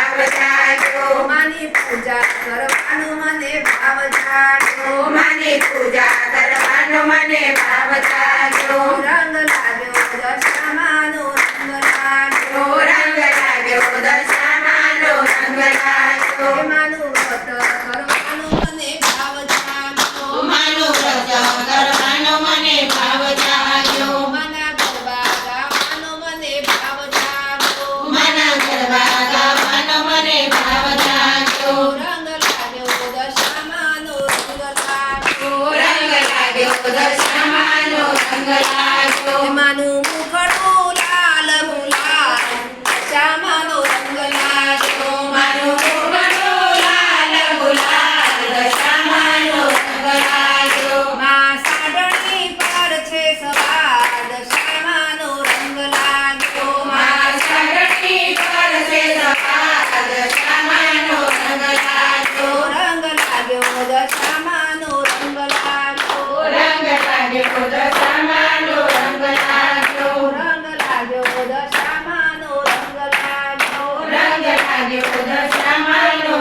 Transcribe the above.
ભાવ જાગ્યો માની પૂજા કરવાનું મને ભાવ જાગ્યો માની પૂજા કરવાનો મને ભાવ જાગ્યો રંગ લાગ્યો દશામાનો રંગ લાગ્યો રંગ લાગ્યો દશામાનો રંગ લાગ્યો માનું વ્રત કરવાનું મને ભાવ જાગ્યો માનું વ્રત કરવાનો મને ભાવ જાગ્યો માના ગરબા ગાવાનો મને ભાવ જાગ્યો માના ગરબા ગાવાનો મને ભાવ જાગ્યો રંગ લાગ્યો દશામાનો રંગ લાગ્યો રંગ લાગ્યો દશામાનો રંગ લાગ્યો માનું મુખડું લાલ ગુલાલ દશામાનો રંગ લાગ્યો મારું મુખડું લાલ ગુલાલ દશામાનો રંગ લાગ્યો માં સાડણી પર છે સવાર દશામાનો રંગ લાગ્યો માં સાડણી પર છે સવાર દશામાનો રંગ લાગ્યો રંગ લાગ્યો દશામાનો રંગ લાગ્યો રંગ લાગ્યો દશામાનો રંગ લાગ્યો રંગ લાગ્યો દશામાનો રંગ લાગ્યો રંગ લાગ્યો દશામાનો